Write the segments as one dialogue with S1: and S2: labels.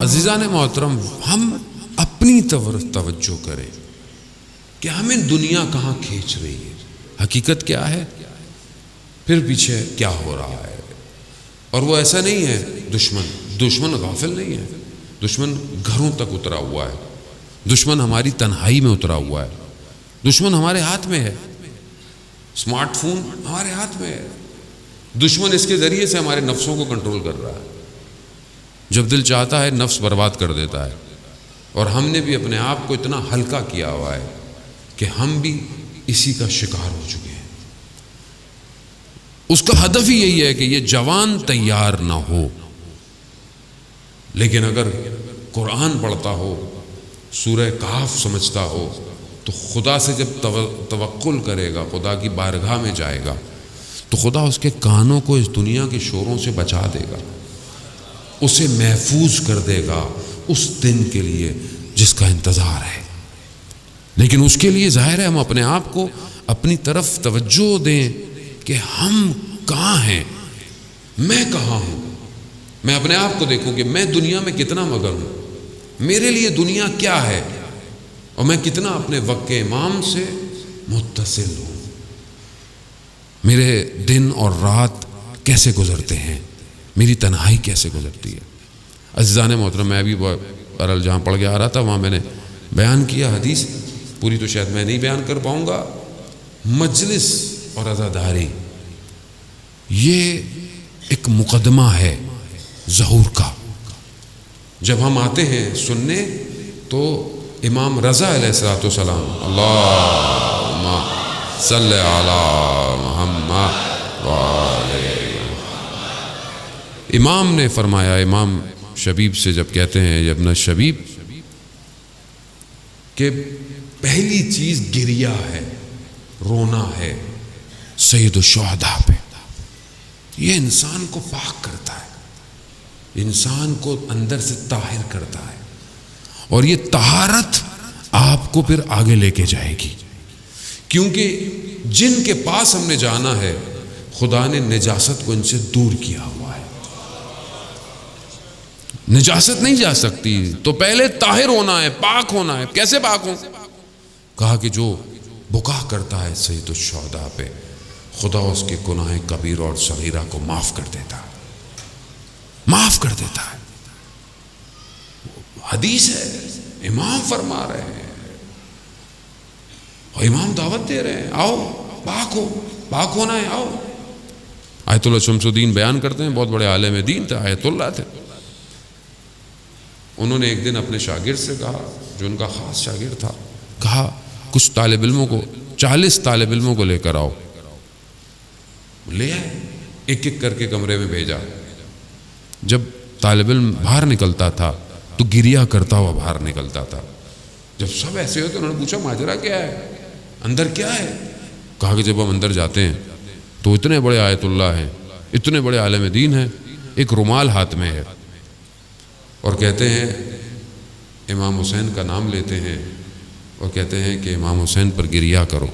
S1: عزیزان محترم، ہم اپنی توجہ کریں کہ ہمیں دنیا کہاں کھینچ رہی ہے، حقیقت کیا ہے، پھر پیچھے کیا ہو رہا ہے۔ اور وہ ایسا نہیں ہے، دشمن غافل نہیں ہے، دشمن گھروں تک اترا ہوا ہے، دشمن ہماری تنہائی میں اترا ہوا ہے، دشمن ہمارے ہاتھ میں ہے، اسمارٹ فون ہمارے ہاتھ میں ہے، دشمن اس کے ذریعے سے ہمارے نفسوں کو کنٹرول کر رہا ہے، جب دل چاہتا ہے نفس برباد کر دیتا ہے۔ اور ہم نے بھی اپنے آپ کو اتنا ہلکا کیا ہوا ہے کہ ہم بھی اسی کا شکار ہو چکے ہیں۔ اس کا ہدف ہی یہی ہے کہ یہ جوان تیار نہ ہو، لیکن اگر قرآن پڑھتا ہو، سورہ کہف سمجھتا ہو، تو خدا سے جب توکل کرے گا، خدا کی بارگاہ میں جائے گا، تو خدا اس کے کانوں کو اس دنیا کے شوروں سے بچا دے گا، اسے محفوظ کر دے گا اس دن کے لیے جس کا انتظار ہے۔ لیکن اس کے لیے ظاہر ہے ہم اپنے آپ کو اپنی طرف توجہ دیں کہ ہم کہاں ہیں، میں کہاں ہوں، میں اپنے آپ کو دیکھوں کہ میں دنیا میں کتنا مگن ہوں، میرے لیے دنیا کیا ہے، اور میں کتنا اپنے وقت کے امام سے متصل ہوں، میرے دن اور رات کیسے گزرتے ہیں، میری تنہائی کیسے گزرتی ہے۔ عزیزان محترم، میں ابھی بہرحال جہاں پڑھ کے آ رہا تھا وہاں میں نے بیان کیا حدیث، پوری تو شاید میں نہیں بیان کر پاؤں گا۔ مجلس اور عزاداری یہ ایک مقدمہ ہے ظہور کا۔ جب ہم آتے ہیں سننے تو امام رضا علیہ السلام، اللہم صلی علی محمد وعلی، امام نے فرمایا، امام شبیب سے جب کہتے ہیں ابن شبیب کہ پہلی چیز گریہ ہے، رونا ہے سید الشہداء پہ، یہ انسان کو پاک کرتا ہے، انسان کو اندر سے طاہر کرتا ہے، اور یہ طہارت آپ کو پھر آگے لے کے جائے گی، کیونکہ جن کے پاس ہم نے جانا ہے خدا نے نجاست کو ان سے دور کیا ہوا ہے۔ نجاست نہیں جا سکتی، تو پہلے طاہر ہونا ہے، پاک ہونا ہے۔ کیسے پاک ہوں؟ کہا کہ جو بکا کرتا ہے سید الشہداء پہ، خدا اس کے گناہ کبیر اور صغیرہ کو معاف کر دیتا ہے، معاف کر دیتا ہے۔ حدیث ہے، امام فرما رہے ہیں اور امام دعوت دے رہے ہیں، آؤ پاک ہو، پاک ہونا ہے، آؤ۔ آیت اللہ شمس الدین بیان کرتے ہیں، بہت بڑے عالم دین تھے، آیت اللہ تھے۔ انہوں نے ایک دن اپنے شاگرد سے کہا، جو ان کا خاص شاگرد تھا، کہا کچھ طالب علموں کو، 40 طالب علموں کو لے کر آؤ۔ لے آئے، ایک ایک کر کے کمرے میں بھیجا۔ جب طالب علم باہر نکلتا تھا تو گریہ کرتا ہوا باہر نکلتا تھا۔ جب سب ایسے ہوتے انہوں نے پوچھا ماجرا کیا ہے، اندر کیا ہے؟ کہا کہ جب ہم اندر جاتے ہیں تو اتنے بڑے آیت اللہ ہیں، اتنے بڑے عالم دین ہیں، ایک رومال ہاتھ میں ہے، اور کہتے ہیں امام حسین کا نام لیتے ہیں اور کہتے ہیں کہ امام حسین پر گریہ کرو،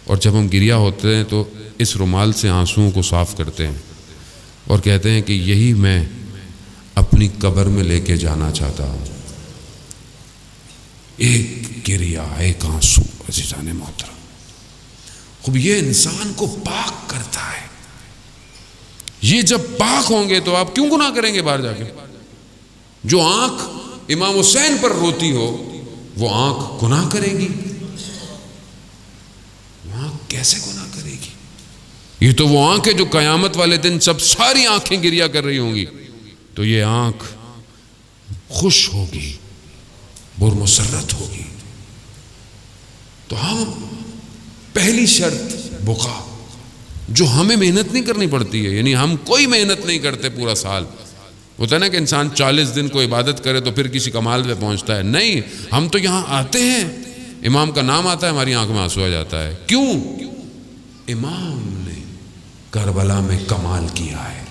S1: اور جب ہم گریہ ہوتے ہیں تو اس رومال سے آنسوؤں کو صاف کرتے ہیں اور کہتے ہیں کہ یہی میں اپنی قبر میں لے کے جانا چاہتا ہوں، ایک گریہ، ایک آنسو۔ عزیزان محترم، خوب یہ انسان کو پاک کرتا ہے۔ یہ جب پاک ہوں گے تو آپ کیوں گناہ کریں گے باہر جا کے؟ جو آنکھ امام حسین پر روتی ہو وہ آنکھ گناہ کرے گی؟ وہ آنکھ کیسے گناہ کرے گی؟ یہ تو وہ آنکھ ہے جو قیامت والے دن سب ساری آنکھیں گریہ کر رہی ہوں گی، تو یہ آنکھ خوش ہوگی، برمسرت ہوگی۔ تو ہم پہلی شرط بقا، جو ہمیں محنت نہیں کرنی پڑتی ہے، یعنی ہم کوئی محنت نہیں کرتے پورا سال۔ ہوتا ہے نا کہ انسان 40 دن کو عبادت کرے تو پھر کسی کمال پہ پہنچتا ہے، نہیں، ہم تو یہاں آتے ہیں، امام کا نام آتا ہے، ہماری آنکھ میں آنسو آ جاتا ہے۔ کیوں؟ امام نے کربلا میں کمال کیا ہے۔